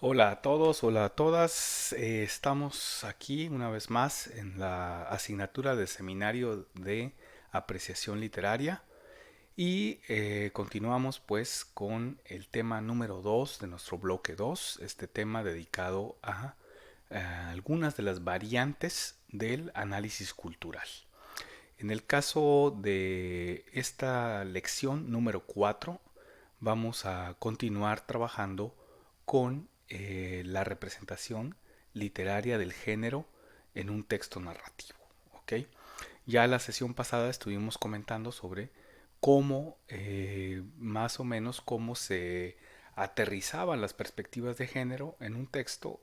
Hola a todos, hola a todas. Estamos aquí una vez más en la asignatura de seminario de apreciación literaria y continuamos pues con el tema número 2 de nuestro bloque 2, este tema dedicado a algunas de las variantes del análisis cultural. En el caso de esta lección número 4, vamos a continuar trabajando con la representación literaria del género en un texto narrativo. ¿Ok? Ya la sesión pasada estuvimos comentando sobre cómo, más o menos, cómo se aterrizaban las perspectivas de género en un texto,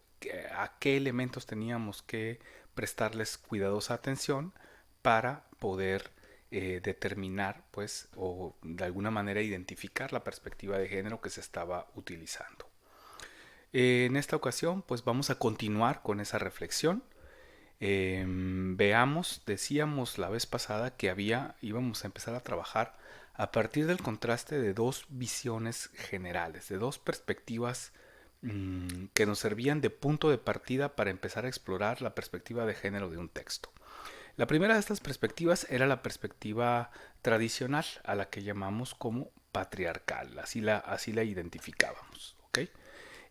a qué elementos teníamos que prestarles cuidadosa atención para poder determinar, pues, o de alguna manera identificar la perspectiva de género que se estaba utilizando. En esta ocasión, pues vamos a continuar con esa reflexión. Veamos, decíamos la vez pasada que íbamos a empezar a trabajar a partir del contraste de dos visiones generales, de dos perspectivas que nos servían de punto de partida para empezar a explorar la perspectiva de género de un texto. La primera de estas perspectivas era la perspectiva tradicional, a la que llamamos como patriarcal, así la identificábamos. ¿Ok?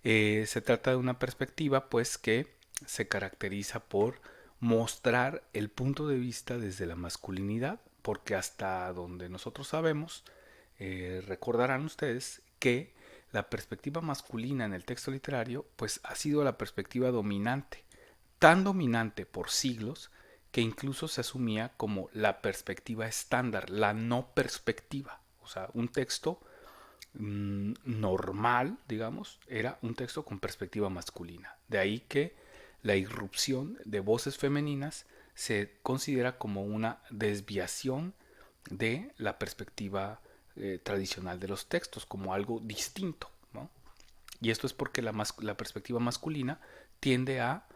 Se trata de una perspectiva pues que se caracteriza por mostrar el punto de vista desde la masculinidad, porque hasta donde nosotros sabemos, recordarán ustedes que la perspectiva masculina en el texto literario pues ha sido la perspectiva dominante, tan dominante por siglos que incluso se asumía como la perspectiva estándar, la no perspectiva. O sea, un texto normal, digamos, era un texto con perspectiva masculina. De ahí que la irrupción de voces femeninas se considera como una desviación de la perspectiva tradicional de los textos, como algo distinto, ¿no? Y esto es porque la perspectiva masculina tiende a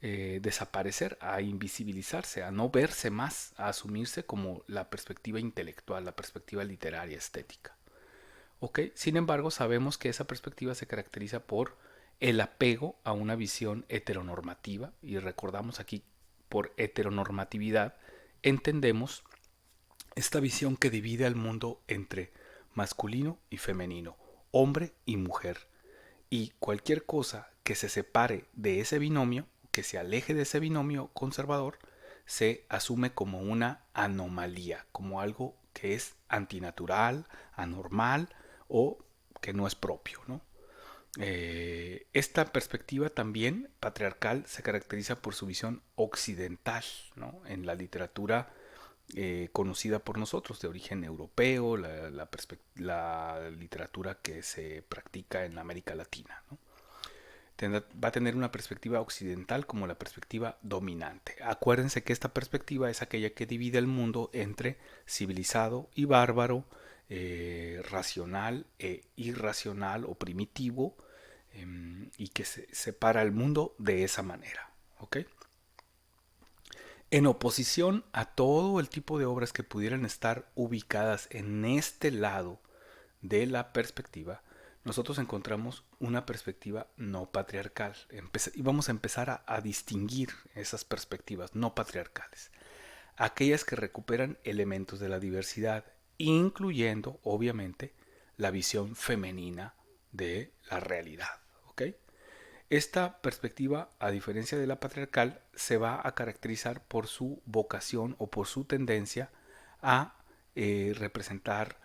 desaparecer, a invisibilizarse, a no verse más, a asumirse como la perspectiva intelectual, la perspectiva literaria, estética. ¿Ok? Sin embargo, sabemos que esa perspectiva se caracteriza por el apego a una visión heteronormativa, y recordamos aquí por heteronormatividad entendemos esta visión que divide al mundo entre masculino y femenino, hombre y mujer, y cualquier cosa que se separe de ese binomio, que se aleje de ese binomio conservador, se asume como una anomalía, como algo que es antinatural, anormal o que no es propio, ¿no? Esta perspectiva también patriarcal se caracteriza por su visión occidental, ¿no? En la literatura conocida por nosotros de origen europeo, la literatura que se practica en América Latina, ¿no? Va a tener una perspectiva occidental como la perspectiva dominante. Acuérdense que esta perspectiva es aquella que divide el mundo entre civilizado y bárbaro, racional e irracional o primitivo, y que se separa el mundo de esa manera. ¿Ok? En oposición a todo el tipo de obras que pudieran estar ubicadas en este lado de la perspectiva, nosotros encontramos una perspectiva no patriarcal. Y vamos a empezar a distinguir esas perspectivas no patriarcales. Aquellas que recuperan elementos de la diversidad, incluyendo, obviamente, la visión femenina de la realidad. ¿Ok? Esta perspectiva, a diferencia de la patriarcal, se va a caracterizar por su vocación o por su tendencia a representar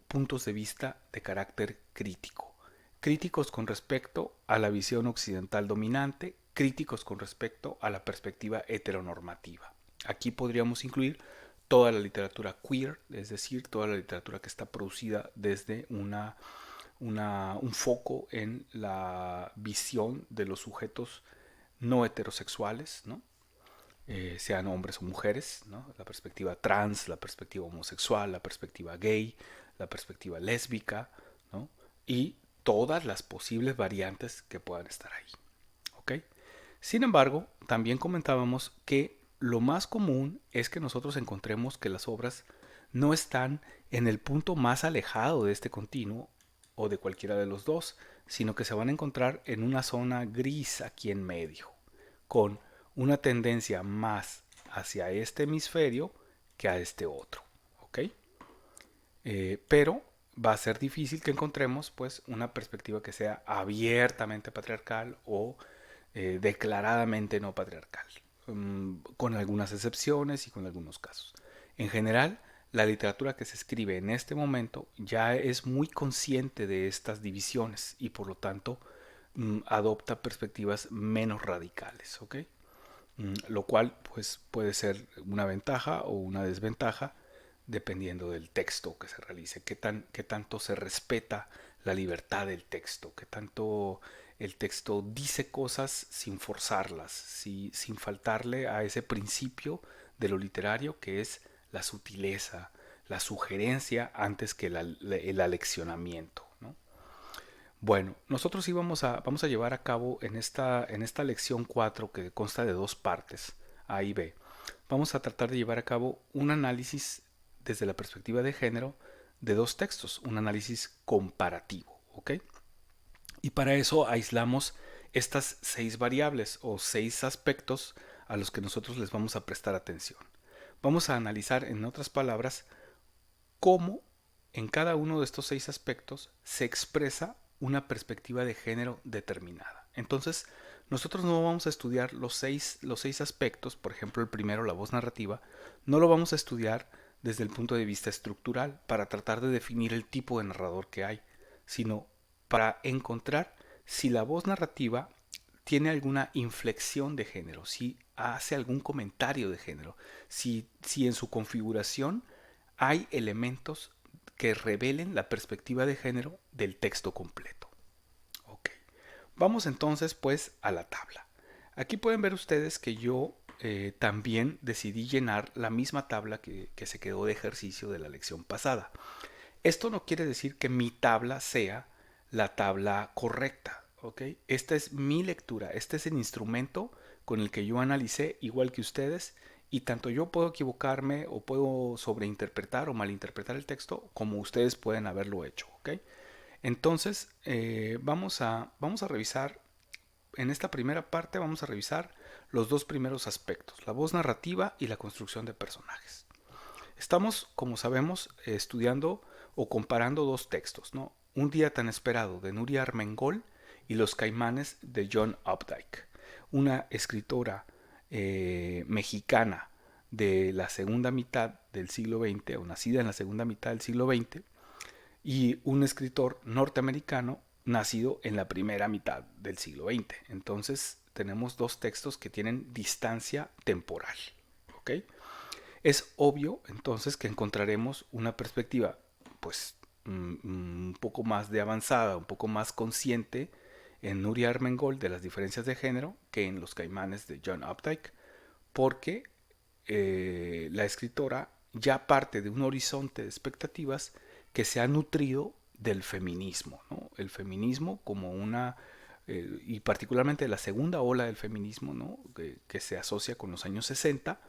puntos de vista de carácter crítico. Críticos con respecto a la visión occidental dominante, críticos con respecto a la perspectiva heteronormativa. Aquí podríamos incluir toda la literatura queer, es decir, toda la literatura que está producida desde un foco en la visión de los sujetos no heterosexuales, ¿no? Sean hombres o mujeres, ¿no? La perspectiva trans, la perspectiva homosexual, la perspectiva gay, la perspectiva lésbica, ¿no? Y todas las posibles variantes que puedan estar ahí. ¿Ok? Sin embargo, también comentábamos que lo más común es que nosotros encontremos que las obras no están en el punto más alejado de este continuo o de cualquiera de los dos, sino que se van a encontrar en una zona gris aquí en medio, con una tendencia más hacia este hemisferio que a este otro, ¿ok? Pero va a ser difícil que encontremos pues una perspectiva que sea abiertamente patriarcal o declaradamente no patriarcal, con algunas excepciones y con algunos casos. En general, la literatura que se escribe en este momento ya es muy consciente de estas divisiones y por lo tanto adopta perspectivas menos radicales, ¿ok? Lo cual pues puede ser una ventaja o una desventaja dependiendo del texto que se realice, qué tanto se respeta la libertad del texto, qué tanto el texto dice cosas sin forzarlas, sin faltarle a ese principio de lo literario que es la sutileza, la sugerencia antes que el aleccionamiento, ¿no? Bueno, nosotros vamos a llevar a cabo en esta lección 4 que consta de dos partes, A y B. Vamos a tratar de llevar a cabo un análisis desde la perspectiva de género de dos textos, un análisis comparativo, ¿ok? Y para eso aislamos estas 6 variables o 6 aspectos a los que nosotros les vamos a prestar atención. Vamos a analizar, en otras palabras, cómo en cada uno de estos 6 aspectos se expresa una perspectiva de género determinada. Entonces, nosotros no vamos a estudiar los seis aspectos, por ejemplo, el primero, la voz narrativa, no lo vamos a estudiar desde el punto de vista estructural para tratar de definir el tipo de narrador que hay, sino para encontrar si la voz narrativa tiene alguna inflexión de género, si hace algún comentario de género, si en su configuración hay elementos que revelen la perspectiva de género del texto completo. Ok. Vamos entonces pues a la tabla. Aquí pueden ver ustedes que yo también decidí llenar la misma tabla que se quedó de ejercicio de la lección pasada. Esto no quiere decir que mi tabla sea la tabla correcta, ¿ok? Esta es mi lectura, este es el instrumento con el que yo analicé, igual que ustedes, y tanto yo puedo equivocarme o puedo sobreinterpretar o malinterpretar el texto como ustedes pueden haberlo hecho, ¿ok? Entonces, vamos a revisar, en esta primera parte vamos a revisar los dos primeros aspectos, la voz narrativa y la construcción de personajes. Estamos, como sabemos, estudiando o comparando dos textos, ¿no? Un día tan esperado de Nuria Armengol y Los Caimanes de John Updike, una escritora mexicana de la segunda mitad del siglo XX o nacida en la segunda mitad del siglo XX y un escritor norteamericano nacido en la primera mitad del siglo XX. Entonces tenemos dos textos que tienen distancia temporal, ¿ok? Es obvio entonces que encontraremos una perspectiva pues un poco más de avanzada, un poco más consciente en Nuria Armengol de las diferencias de género que en Los Caimanes de John Updike, porque la escritora ya parte de un horizonte de expectativas que se ha nutrido del feminismo, ¿no? El feminismo como y particularmente la segunda ola del feminismo, ¿no? que se asocia con los años 60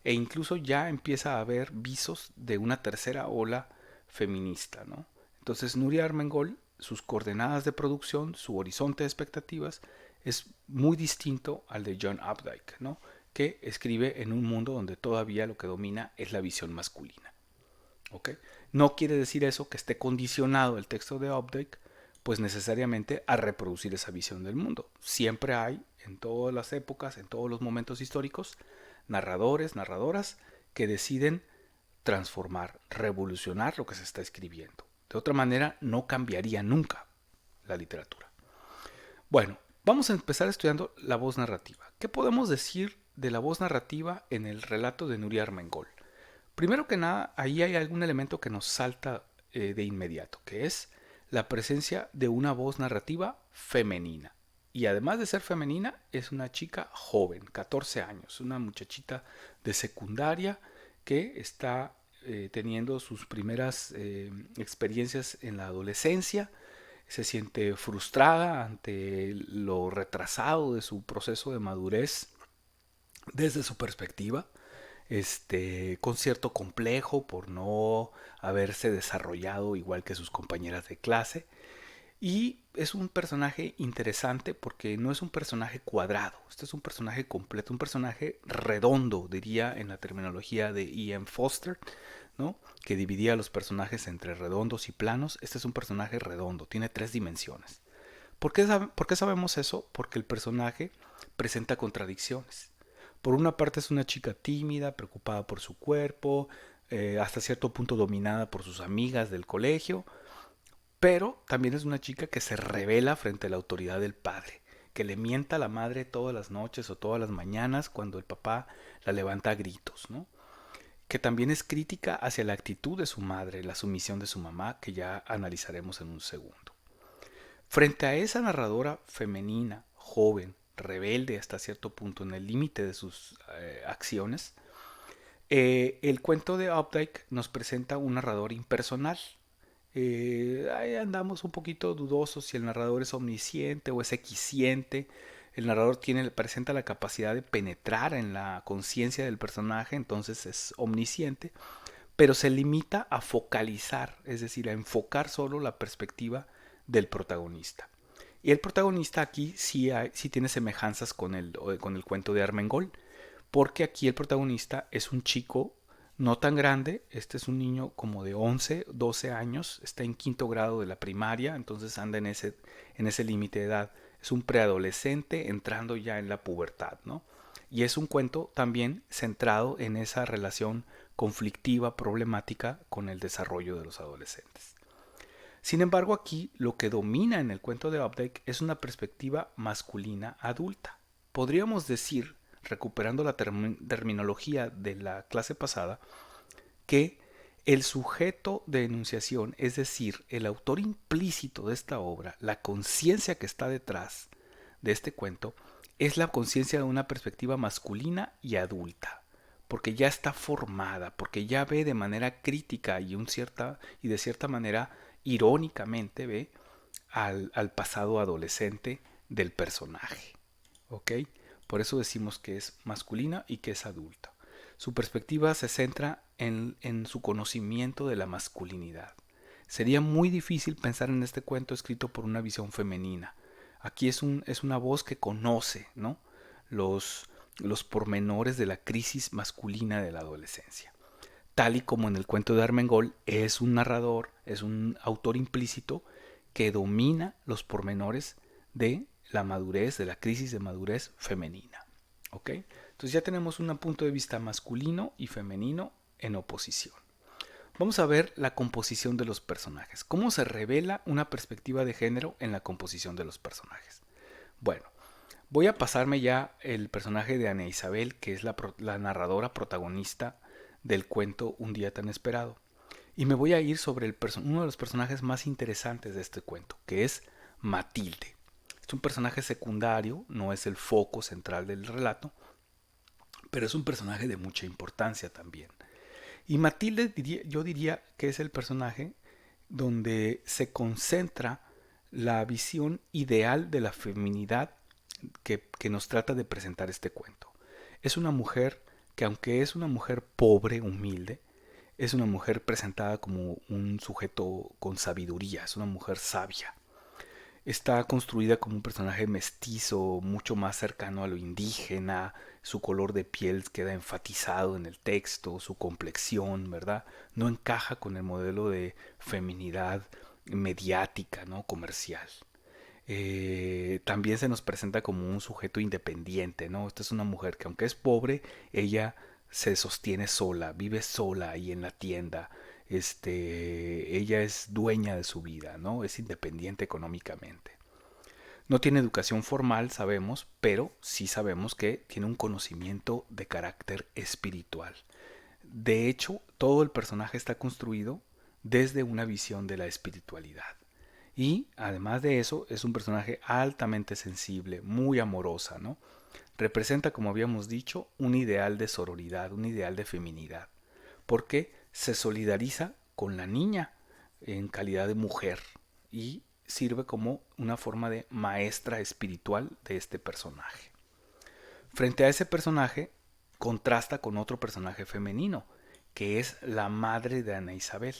e incluso ya empieza a haber visos de una tercera ola feminista, ¿no? Entonces Nuria Armengol, sus coordenadas de producción, su horizonte de expectativas es muy distinto al de John Updike, ¿no? Que escribe en un mundo donde todavía lo que domina es la visión masculina. ¿Ok? No quiere decir eso que esté condicionado el texto de Updike, pues necesariamente a reproducir esa visión del mundo. Siempre hay, en todas las épocas, en todos los momentos históricos, narradores, narradoras que deciden transformar, revolucionar lo que se está escribiendo. De otra manera, no cambiaría nunca la literatura. Bueno, vamos a empezar estudiando la voz narrativa. ¿Qué podemos decir de la voz narrativa en el relato de Nuria Armengol? Primero que nada, ahí hay algún elemento que nos salta de inmediato, que es la presencia de una voz narrativa femenina. Y además de ser femenina, es una chica joven, 14 años, una muchachita de secundaria que está teniendo sus primeras experiencias en la adolescencia, se siente frustrada ante lo retrasado de su proceso de madurez desde su perspectiva, con cierto complejo por no haberse desarrollado igual que sus compañeras de clase. Y es un personaje interesante porque no es un personaje cuadrado, este es un personaje completo, un personaje redondo, diría en la terminología de E.M. Foster, ¿no? Que dividía a los personajes entre redondos y planos. Este es un personaje redondo, tiene tres dimensiones. ¿Por qué sabemos eso? Porque el personaje presenta contradicciones. Por una parte es una chica tímida, preocupada por su cuerpo, hasta cierto punto dominada por sus amigas del colegio, pero también es una chica que se revela frente a la autoridad del padre, que le mienta a la madre todas las noches o todas las mañanas cuando el papá la levanta a gritos, ¿no? Que también es crítica hacia la actitud de su madre, la sumisión de su mamá, que ya analizaremos en un segundo. Frente a esa narradora femenina, joven, rebelde hasta cierto punto en el límite de sus acciones, el cuento de Updike nos presenta un narrador impersonal. Ahí andamos un poquito dudosos si el narrador es omnisciente o es equisciente. El narrador presenta la capacidad de penetrar en la conciencia del personaje, entonces es omnisciente, pero se limita a focalizar, es decir, a enfocar solo la perspectiva del protagonista. Y el protagonista aquí sí tiene semejanzas con el cuento de Armengol, porque aquí el protagonista es un chico no tan grande, este es un niño como de 11, 12 años, está en quinto grado de la primaria, entonces anda en ese límite de edad. Es un preadolescente entrando ya en la pubertad, ¿no? Y es un cuento también centrado en esa relación conflictiva, problemática con el desarrollo de los adolescentes. Sin embargo, aquí lo que domina en el cuento de Updike es una perspectiva masculina adulta. Podríamos decir, recuperando la terminología de la clase pasada, que el sujeto de enunciación, es decir, el autor implícito de esta obra, la conciencia que está detrás de este cuento, es la conciencia de una perspectiva masculina y adulta, porque ya está formada, porque ya ve de manera crítica y de cierta manera irónicamente ve al pasado adolescente del personaje. ¿Ok? Por eso decimos que es masculina y que es adulta. Su perspectiva se centra en su conocimiento de la masculinidad. Sería muy difícil pensar en este cuento escrito por una visión femenina. Aquí es una voz que conoce, ¿no? los pormenores de la crisis masculina de la adolescencia. Tal y como en el cuento de Armengol, es un narrador, es un autor implícito que domina los pormenores de la madurez, de la crisis de madurez femenina. ¿Ok? Entonces ya tenemos un punto de vista masculino y femenino en oposición. Vamos a ver la composición de los personajes. ¿Cómo se revela una perspectiva de género en la composición de los personajes? Bueno, voy a pasarme ya el personaje de Ana Isabel, que es la narradora protagonista del cuento Un día tan esperado. Y me voy a ir sobre uno de los personajes más interesantes de este cuento, que es Matilde. Es un personaje secundario, no es el foco central del relato, pero es un personaje de mucha importancia también. Y Matilde yo diría que es el personaje donde se concentra la visión ideal de la feminidad que nos trata de presentar este cuento. Es una mujer que, aunque es una mujer pobre, humilde, es una mujer presentada como un sujeto con sabiduría, es una mujer sabia. Está construida como un personaje mestizo, mucho más cercano a lo indígena, su color de piel queda enfatizado en el texto, su complexión, ¿verdad? No encaja con el modelo de feminidad mediática, ¿no? Comercial. También se nos presenta como un sujeto independiente, ¿no? Esta es una mujer que aunque es pobre, ella se sostiene sola, vive sola ahí en la tienda. Ella es dueña de su vida, ¿no? Es independiente económicamente. No tiene educación formal, sabemos, pero sí sabemos que tiene un conocimiento de carácter espiritual. De hecho, todo el personaje está construido desde una visión de la espiritualidad. Y además de eso, es un personaje altamente sensible, muy amorosa, ¿no? Representa, como habíamos dicho, un ideal de sororidad, un ideal de feminidad, porque se solidariza con la niña en calidad de mujer y sirve como una forma de maestra espiritual de este personaje. Frente a ese personaje, contrasta con otro personaje femenino, que es la madre de Ana Isabel.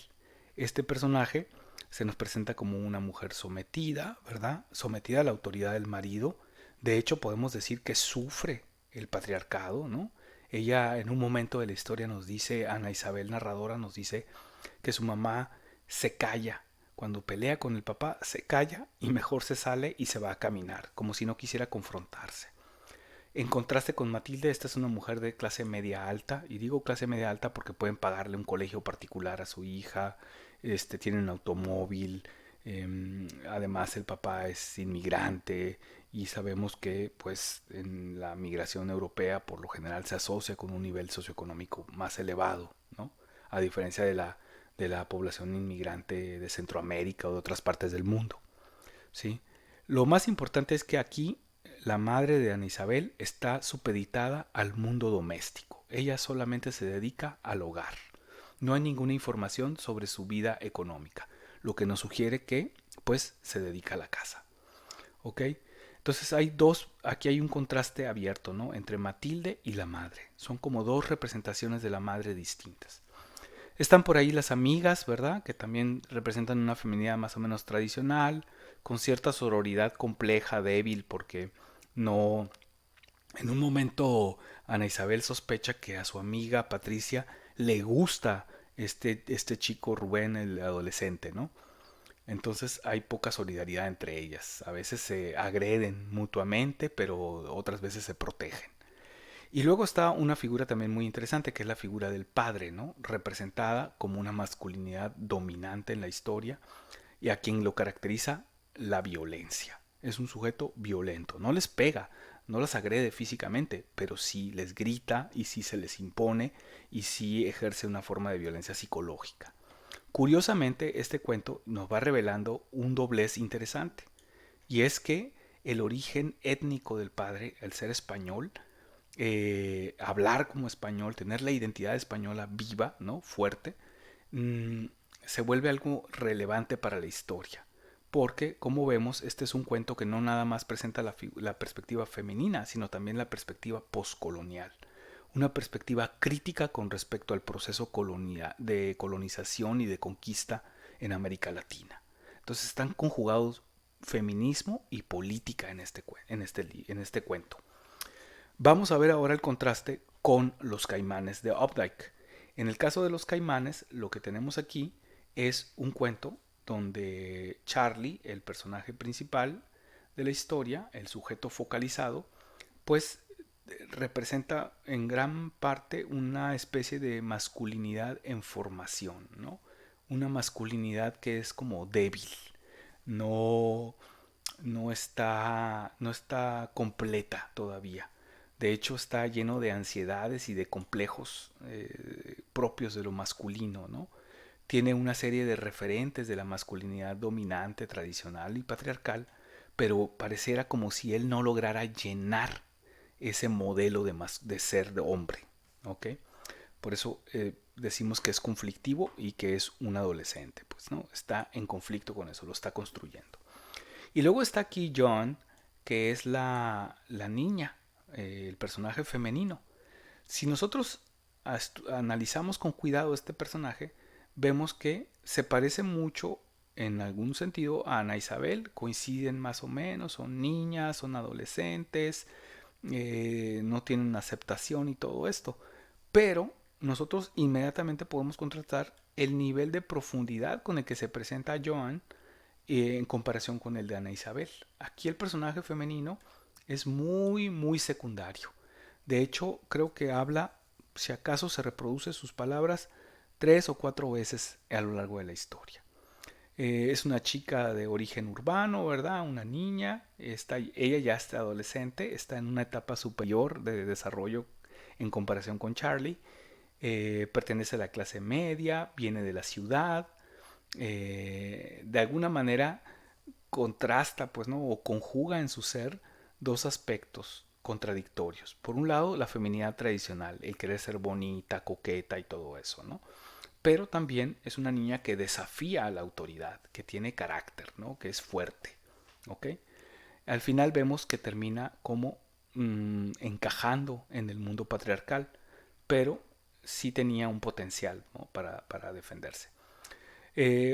Este personaje se nos presenta como una mujer sometida, ¿verdad? Sometida a la autoridad del marido. De hecho, podemos decir que sufre el patriarcado, ¿no? Ella en un momento de la historia nos dice, Ana Isabel narradora nos dice que su mamá se calla. Cuando pelea con el papá, se calla y mejor se sale y se va a caminar, como si no quisiera confrontarse. En contraste con Matilde, esta es una mujer de clase media alta, y digo clase media alta porque pueden pagarle un colegio particular a su hija, tienen un automóvil, además el papá es inmigrante y sabemos que pues en la migración europea por lo general se asocia con un nivel socioeconómico más elevado, ¿no? A diferencia de la población inmigrante de Centroamérica o de otras partes del mundo, ¿sí? Lo más importante es que aquí la madre de Ana Isabel está supeditada al mundo doméstico. Ella solamente se dedica al hogar. No hay ninguna información sobre su vida económica, lo que nos sugiere que pues se dedica a la casa. ¿Ok? Entonces aquí hay un contraste abierto, ¿no? Entre Matilde y la madre. Son como dos representaciones de la madre distintas. Están por ahí las amigas, ¿verdad? Que también representan una feminidad más o menos tradicional, con cierta sororidad compleja, débil, porque no... En un momento Ana Isabel sospecha que a su amiga Patricia le gusta este chico Rubén, el adolescente, ¿no? Entonces hay poca solidaridad entre ellas. A veces se agreden mutuamente, pero otras veces se protegen. Y luego está una figura también muy interesante, que es la figura del padre, ¿no? Representada como una masculinidad dominante en la historia y a quien lo caracteriza la violencia. Es un sujeto violento, no les pega, no las agrede físicamente, pero sí les grita y sí se les impone y sí ejerce una forma de violencia psicológica. Curiosamente, este cuento nos va revelando un doblez interesante, y es que el origen étnico del padre, el ser español, hablar como español, tener la identidad española viva, ¿no? Fuerte, mmm, se vuelve algo relevante para la historia. Porque, como vemos, este es un cuento que no nada más presenta la perspectiva femenina, sino también la perspectiva poscolonial. Una perspectiva crítica con respecto al proceso de colonización y de conquista en América Latina. Entonces están conjugados feminismo y política en este cuento. Vamos a ver ahora el contraste con los caimanes de Updike. En el caso de los caimanes, lo que tenemos aquí es un cuento donde Charlie, el personaje principal de la historia, el sujeto focalizado, pues representa en gran parte una especie de masculinidad en formación, ¿no? Una masculinidad que es como débil, no, no está completa todavía. De hecho, está lleno de ansiedades y de complejos propios de lo masculino, ¿no? Tiene una serie de referentes de la masculinidad dominante, tradicional y patriarcal, pero pareciera como si él no lograra llenar ese modelo de ser de hombre, ¿ok? Por eso decimos que es conflictivo y que es un adolescente, pues, ¿no? Está en conflicto con eso, lo está construyendo. Y luego está aquí John, que es la niña, el personaje femenino. Si nosotros analizamos con cuidado este personaje, vemos que se parece mucho en algún sentido a Ana Isabel, coinciden más o menos, son niñas, son adolescentes, no tienen aceptación y todo esto. Pero nosotros inmediatamente podemos contrastar el nivel de profundidad con el que se presenta Joan en comparación con el de Ana Isabel. Aquí el personaje femenino es muy secundario. De hecho, creo que habla, si acaso se reproduce sus palabras 3 o 4 veces a lo largo de la historia. Es una chica de origen urbano, ¿verdad? Una niña. Ella ya está adolescente, está en una etapa superior de desarrollo en comparación con Charlie. Pertenece a la clase media, viene de la ciudad. De alguna manera contrasta, pues, ¿no? O conjuga en su ser dos aspectos contradictorios. Por un lado, la feminidad tradicional, el querer ser bonita, coqueta y todo eso, ¿no? Pero también es una niña que desafía a la autoridad, que tiene carácter, ¿no? Que es fuerte, ¿ok? Al final vemos que termina como encajando en el mundo patriarcal, pero sí tenía un potencial, ¿no? para defenderse.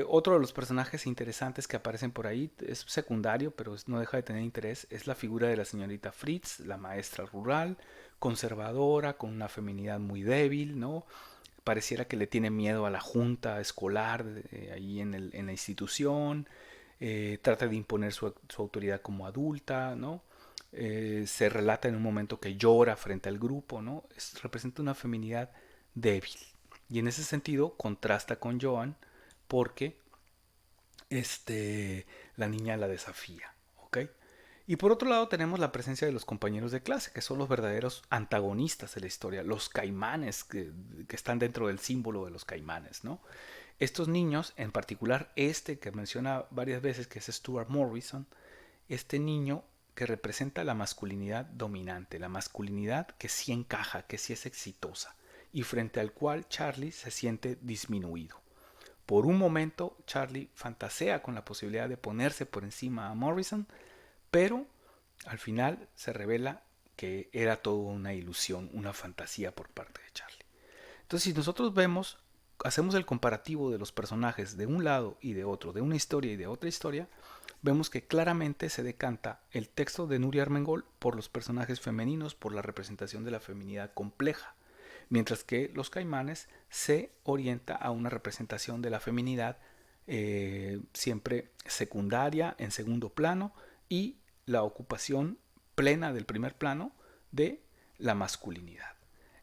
Otro de los personajes interesantes que aparecen por ahí es secundario, pero no deja de tener interés, es la figura de la señorita Fritz, la maestra rural, conservadora, con una feminidad muy débil, ¿no? Pareciera que le tiene miedo a la junta escolar ahí en la institución, trata de imponer su autoridad como adulta, ¿no? Se relata en un momento que llora frente al grupo, ¿no? Representa una feminidad débil. Y en ese sentido contrasta con Joan porque la niña la desafía, ¿ok? Y por otro lado tenemos la presencia de los compañeros de clase, que son los verdaderos antagonistas de la historia, los caimanes que están dentro del símbolo de los caimanes, ¿no? Estos niños, en particular este que menciona varias veces, que es Stuart Morrison, este niño que representa la masculinidad dominante, la masculinidad que sí encaja, que sí es exitosa, y frente al cual Charlie se siente disminuido. Por un momento, Charlie fantasea con la posibilidad de ponerse por encima a Morrison, pero al final se revela que era todo una ilusión, una fantasía por parte de Charlie. Entonces, si nosotros vemos, hacemos el comparativo de los personajes de un lado y de otro, de una historia y de otra historia, vemos que claramente se decanta el texto de Nuria Armengol por los personajes femeninos, por la representación de la feminidad compleja, mientras que Los Caimanes se orienta a una representación de la feminidad siempre secundaria, en segundo plano, y la ocupación plena del primer plano de la masculinidad.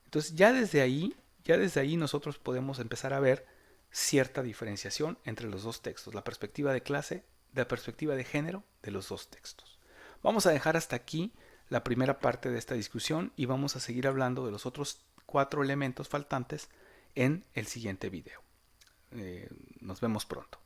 Entonces ya desde ahí nosotros podemos empezar a ver cierta diferenciación entre los dos textos, la perspectiva de clase, la perspectiva de género de los dos textos. Vamos a dejar hasta aquí la primera parte de esta discusión y vamos a seguir hablando de los otros 4 elementos faltantes en el siguiente video. Nos vemos pronto.